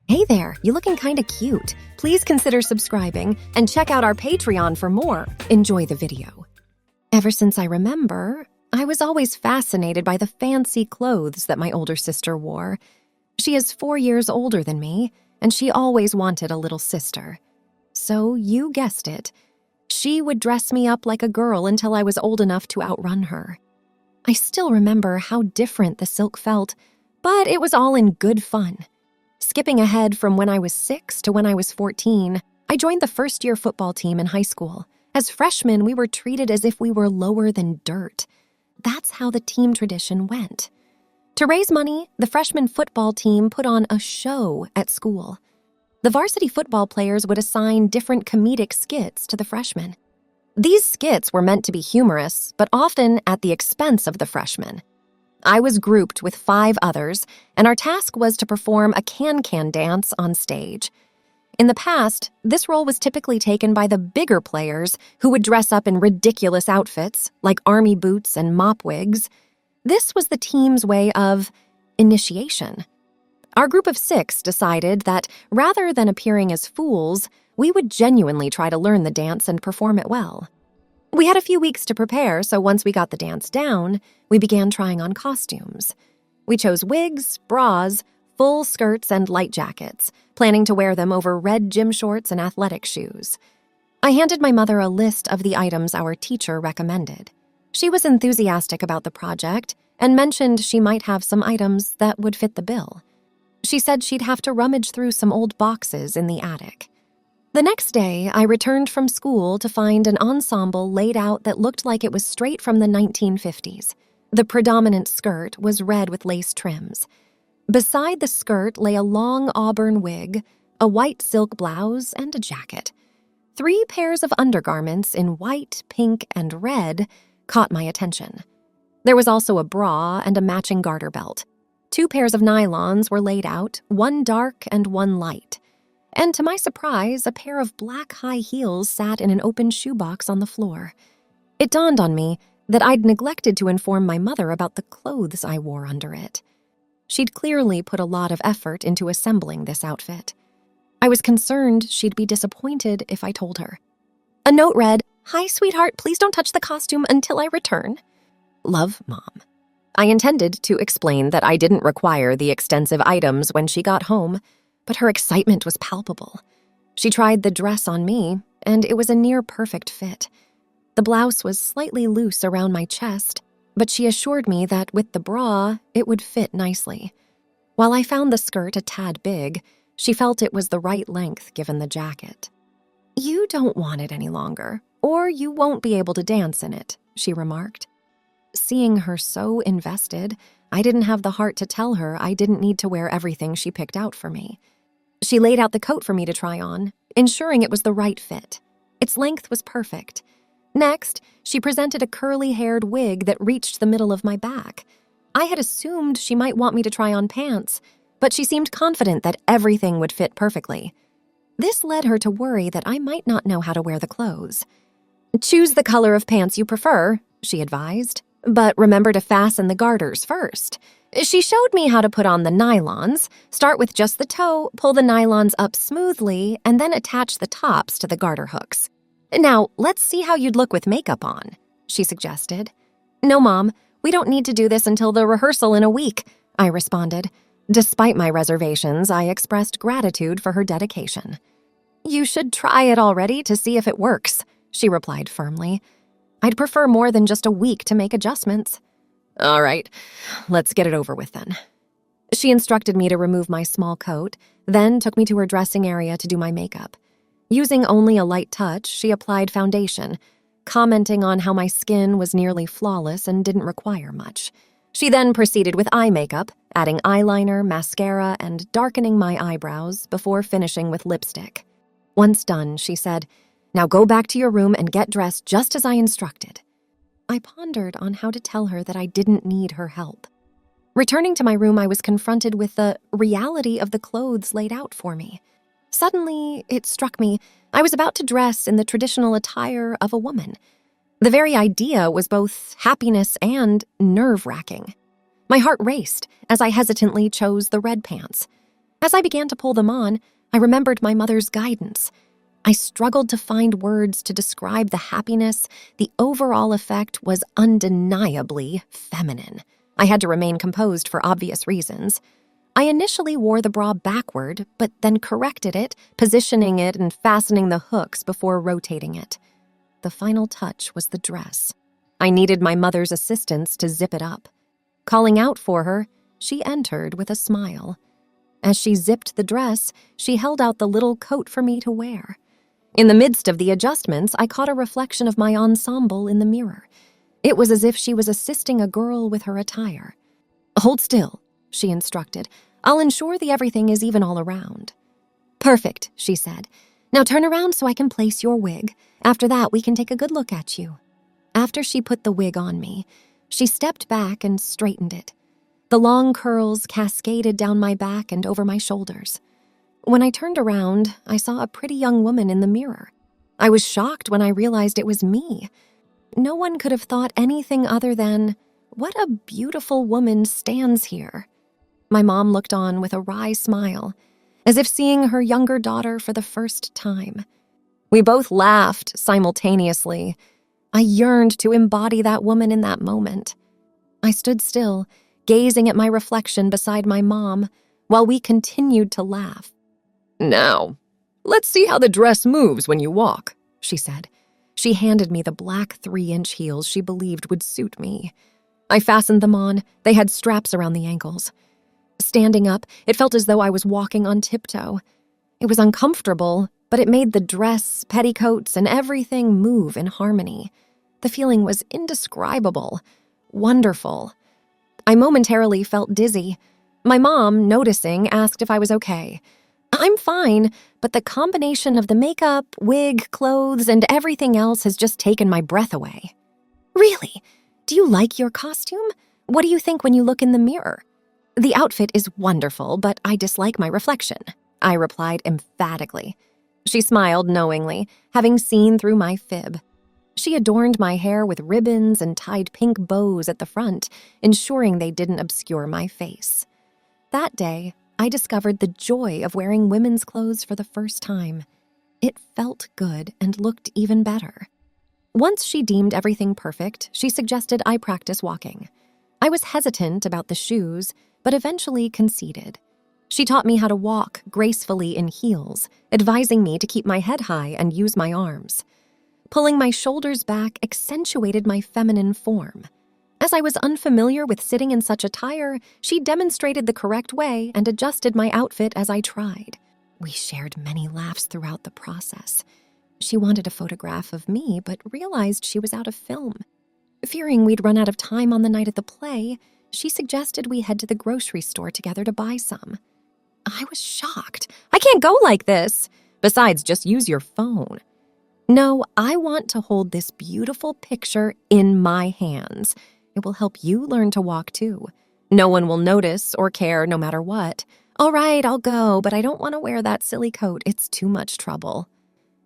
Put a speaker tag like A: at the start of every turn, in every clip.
A: Hey there, you looking kinda cute. Please consider subscribing and check out our Patreon for more. Enjoy the video. Ever since I remember, I was always fascinated by the fancy clothes that my older sister wore. She is 4 years older than me, and she always wanted a little sister. So you guessed it, she would dress me up like a girl until I was old enough to outrun her. I still remember how different the silk felt, but it was all in good fun. Skipping ahead from when I was 6 to when I was 14, I joined the first-year football team in high school. As freshmen, we were treated as if we were lower than dirt. That's how the team tradition went. To raise money, the freshman football team put on a show at school. The varsity football players would assign different comedic skits to the freshmen. These skits were meant to be humorous, but often at the expense of the freshmen. I was grouped with 5 others, and our task was to perform a can-can dance on stage. In the past, this role was typically taken by the bigger players who would dress up in ridiculous outfits, like army boots and mop wigs. This was the team's way of initiation. Our group of 6 decided that rather than appearing as fools, we would genuinely try to learn the dance and perform it well. We had a few weeks to prepare, so once we got the dance down, we began trying on costumes. We chose wigs, bras, full skirts, and light jackets, planning to wear them over red gym shorts and athletic shoes. I handed my mother a list of the items our teacher recommended. She was enthusiastic about the project and mentioned she might have some items that would fit the bill. She said she'd have to rummage through some old boxes in the attic. The next day, I returned from school to find an ensemble laid out that looked like it was straight from the 1950s. The predominant skirt was red with lace trims. Beside the skirt lay a long auburn wig, a white silk blouse, and a jacket. 3 pairs of undergarments in white, pink, and red caught my attention. There was also a bra and a matching garter belt. 2 pairs of nylons were laid out, one dark and one light. And to my surprise, a pair of black high heels sat in an open shoebox on the floor. It dawned on me that I'd neglected to inform my mother about the clothes I wore under it. She'd clearly put a lot of effort into assembling this outfit. I was concerned she'd be disappointed if I told her. A note read, "Hi, sweetheart, please don't touch the costume until I return. Love, Mom." I intended to explain that I didn't require the extensive items when she got home, but her excitement was palpable. She tried the dress on me, and it was a near-perfect fit. The blouse was slightly loose around my chest, but she assured me that with the bra, it would fit nicely. While I found the skirt a tad big, she felt it was the right length given the jacket. "You don't want it any longer, or you won't be able to dance in it," she remarked. Seeing her so invested, I didn't have the heart to tell her I didn't need to wear everything she picked out for me. She laid out the coat for me to try on, ensuring it was the right fit. Its length was perfect. Next, she presented a curly-haired wig that reached the middle of my back. I had assumed she might want me to try on pants, but she seemed confident that everything would fit perfectly. This led her to worry that I might not know how to wear the clothes. "Choose the color of pants you prefer," she advised, "but remember to fasten the garters first." She showed me how to put on the nylons. Start with just the toe, pull the nylons up smoothly, and then attach the tops to the garter hooks. "Now, let's see how you'd look with makeup on," she suggested. "No, Mom, we don't need to do this until the rehearsal in a week," I responded. Despite my reservations, I expressed gratitude for her dedication. "You should try it already to see if it works," she replied firmly. "I'd prefer more than just a week to make adjustments." "All right, let's get it over with then." She instructed me to remove my small coat, then took me to her dressing area to do my makeup. Using only a light touch, she applied foundation, commenting on how my skin was nearly flawless and didn't require much. She then proceeded with eye makeup, adding eyeliner, mascara, and darkening my eyebrows before finishing with lipstick. Once done, she said, "Now go back to your room and get dressed just as I instructed." I pondered on how to tell her that I didn't need her help. Returning to my room, I was confronted with the reality of the clothes laid out for me. Suddenly, it struck me I was about to dress in the traditional attire of a woman. The very idea was both happiness and nerve-wracking. My heart raced as I hesitantly chose the red pants. As I began to pull them on, I remembered my mother's guidance. I struggled to find words to describe the happiness. The overall effect was undeniably feminine. I had to remain composed for obvious reasons. I initially wore the bra backward, but then corrected it, positioning it and fastening the hooks before rotating it. The final touch was the dress. I needed my mother's assistance to zip it up. Calling out for her, she entered with a smile. As she zipped the dress, she held out the little coat for me to wear. In the midst of the adjustments, I caught a reflection of my ensemble in the mirror. It was as if she was assisting a girl with her attire. "Hold still," she instructed. "I'll ensure the everything is even all around." "Perfect," she said. "Now turn around so I can place your wig. After that, we can take a good look at you." After she put the wig on me, she stepped back and straightened it. The long curls cascaded down my back and over my shoulders. When I turned around, I saw a pretty young woman in the mirror. I was shocked when I realized it was me. No one could have thought anything other than, "What a beautiful woman stands here." My mom looked on with a wry smile, as if seeing her younger daughter for the first time. We both laughed simultaneously. I yearned to embody that woman in that moment. I stood still, gazing at my reflection beside my mom, while we continued to laugh. "Now, let's see how the dress moves when you walk," she said. She handed me the black 3-inch heels she believed would suit me. I fastened them on. They had straps around the ankles. Standing up, it felt as though I was walking on tiptoe. It was uncomfortable, but it made the dress, petticoats, and everything move in harmony. The feeling was indescribable, wonderful. I momentarily felt dizzy. My mom, noticing, asked if I was okay. "I'm fine, but the combination of the makeup, wig, clothes, and everything else has just taken my breath away." "Really? Do you like your costume? What do you think when you look in the mirror?" "The outfit is wonderful, but I dislike my reflection," I replied emphatically. She smiled knowingly, having seen through my fib. She adorned my hair with ribbons and tied pink bows at the front, ensuring they didn't obscure my face. That day, I discovered the joy of wearing women's clothes for the first time. It felt good and looked even better. Once she deemed everything perfect, she suggested I practice walking. I was hesitant about the shoes, but eventually conceded. She taught me how to walk gracefully in heels, advising me to keep my head high and use my arms. Pulling my shoulders back accentuated my feminine form. As I was unfamiliar with sitting in such attire, she demonstrated the correct way and adjusted my outfit as I tried. We shared many laughs throughout the process. She wanted a photograph of me, but realized she was out of film. Fearing we'd run out of time on the night of the play, she suggested we head to the grocery store together to buy some. I was shocked. "I can't go like this. Besides, just use your phone." "No, I want to hold this beautiful picture in my hands. It will help you learn to walk too. No one will notice or care no matter what." "All right, I'll go, but I don't want to wear that silly coat. It's too much trouble."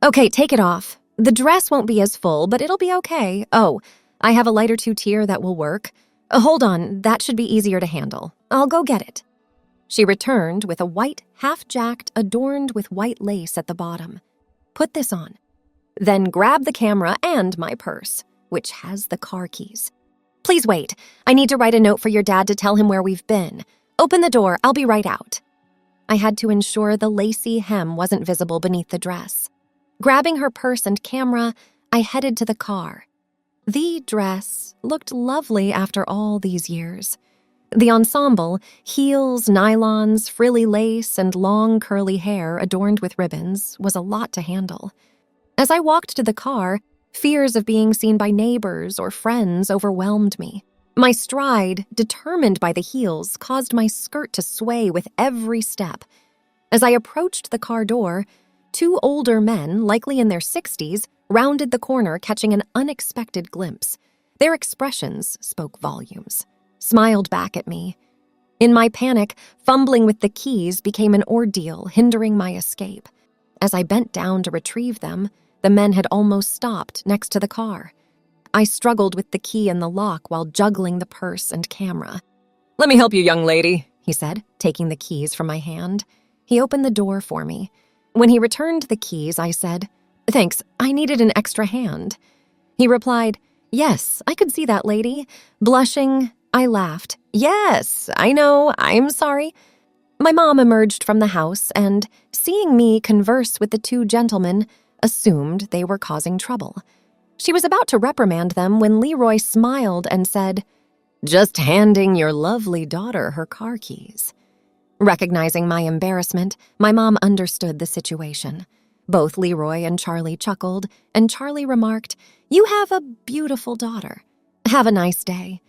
A: "Okay, take it off. The dress won't be as full, but it'll be okay. Oh, I have a lighter 2-tier that will work. Hold on, that should be easier to handle. I'll go get it." She returned with a white half-jacket adorned with white lace at the bottom. "Put this on. Then grab the camera and my purse, which has the car keys. Please wait. I need to write a note for your dad to tell him where we've been. Open the door. I'll be right out." I had to ensure the lacy hem wasn't visible beneath the dress. Grabbing her purse and camera, I headed to the car. The dress looked lovely after all these years. The ensemble, heels, nylons, frilly lace, and long curly hair adorned with ribbons, was a lot to handle. As I walked to the car, fears of being seen by neighbors or friends overwhelmed me. My stride, determined by the heels, caused my skirt to sway with every step. As I approached the car door, 2 older men, likely in their 60s, rounded the corner, catching an unexpected glimpse. Their expressions spoke volumes. Smiled back at me. In my panic, fumbling with the keys became an ordeal, hindering my escape. As I bent down to retrieve them, the men had almost stopped next to the car. I struggled with the key in the lock while juggling the purse and camera. "Let me help you, young lady," he said, taking the keys from my hand. He opened the door for me. When he returned the keys, I said, "Thanks, I needed an extra hand." He replied, "Yes, I could see that lady." Blushing, I laughed. "Yes, I know, I'm sorry." My mom emerged from the house and, seeing me converse with the two gentlemen, assumed they were causing trouble. She was about to reprimand them when Leroy smiled and said, "Just handing your lovely daughter her car keys." Recognizing my embarrassment, my mom understood the situation. Both Leroy and Charlie chuckled, and Charlie remarked, "You have a beautiful daughter. Have a nice day."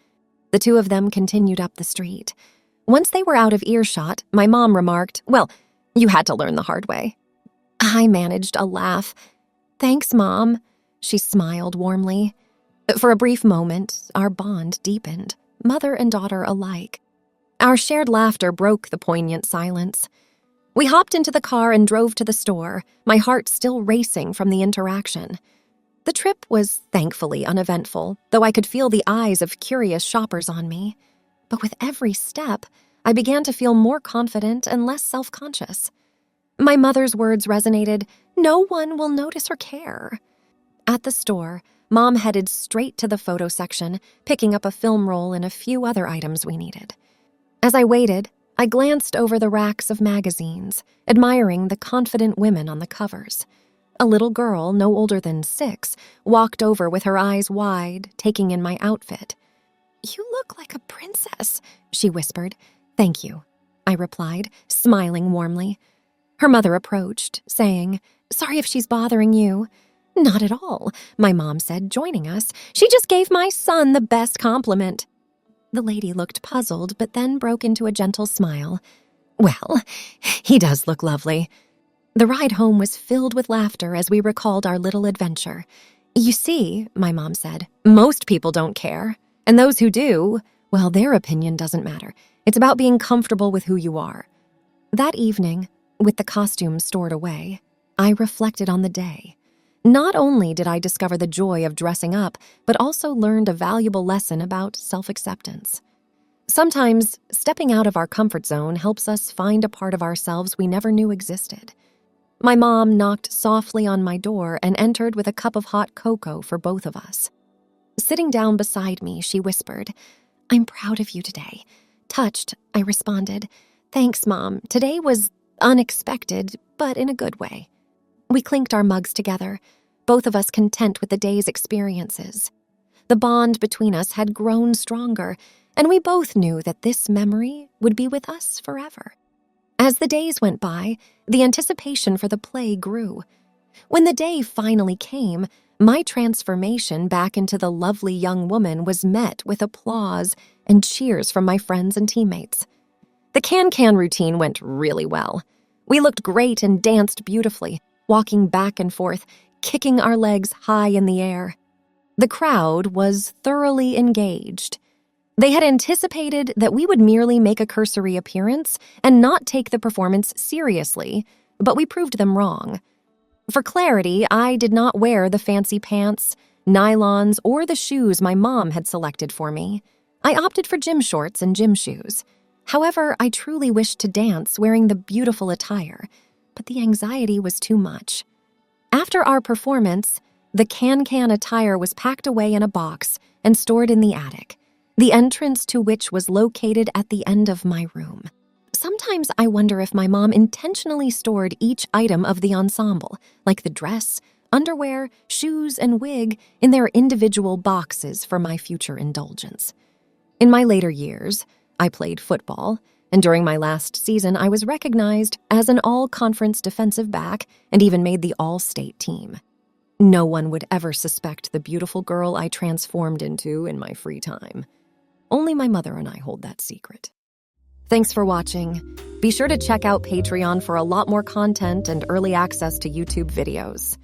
A: The two of them continued up the street. Once they were out of earshot, my mom remarked, "Well, you had to learn the hard way." I managed a laugh. "Thanks, Mom." She smiled warmly. For a brief moment, our bond deepened, mother and daughter alike. Our shared laughter broke the poignant silence. We hopped into the car and drove to the store, my heart still racing from the interaction. The trip was thankfully uneventful, though I could feel the eyes of curious shoppers on me. But with every step, I began to feel more confident and less self-conscious. My mother's words resonated, "No one will notice or care." At the store, Mom headed straight to the photo section, picking up a film roll and a few other items we needed. As I waited, I glanced over the racks of magazines, admiring the confident women on the covers. A little girl, no older than 6, walked over with her eyes wide, taking in my outfit. "You look like a princess," she whispered. "Thank you," I replied, smiling warmly. Her mother approached, saying, "Sorry if she's bothering you." "Not at all," my mom said, joining us. "She just gave my son the best compliment." The lady looked puzzled, but then broke into a gentle smile. "Well, he does look lovely." The ride home was filled with laughter as we recalled our little adventure. "You see," my mom said, "most people don't care. And those who do, well, their opinion doesn't matter. It's about being comfortable with who you are." That evening, with the costumes stored away, I reflected on the day. Not only did I discover the joy of dressing up, but also learned a valuable lesson about self-acceptance. Sometimes, stepping out of our comfort zone helps us find a part of ourselves we never knew existed. My mom knocked softly on my door and entered with a cup of hot cocoa for both of us. Sitting down beside me, she whispered, "I'm proud of you today." Touched, I responded, "Thanks, Mom. Today was unexpected, but in a good way." We clinked our mugs together, both of us content with the day's experiences. The bond between us had grown stronger, and we both knew that this memory would be with us forever. As the days went by, the anticipation for the play grew. When the day finally came, my transformation back into the lovely young woman was met with applause and cheers from my friends and teammates. The can-can routine went really well. We looked great and danced beautifully, walking back and forth, kicking our legs high in the air. The crowd was thoroughly engaged. They had anticipated that we would merely make a cursory appearance and not take the performance seriously, but we proved them wrong. For clarity, I did not wear the fancy pants, nylons, or the shoes my mom had selected for me. I opted for gym shorts and gym shoes. However, I truly wished to dance wearing the beautiful attire, but the anxiety was too much. After our performance, the can-can attire was packed away in a box and stored in the attic, the entrance to which was located at the end of my room. Sometimes I wonder if my mom intentionally stored each item of the ensemble, like the dress, underwear, shoes, and wig, in their individual boxes for my future indulgence. In my later years, I played football, and during my last season, I was recognized as an all-conference defensive back and even made the all-state team. No one would ever suspect the beautiful girl I transformed into in my free time. Only my mother and I hold that secret. Thanks for watching. Be sure to check out Patreon for a lot more content and early access to YouTube videos.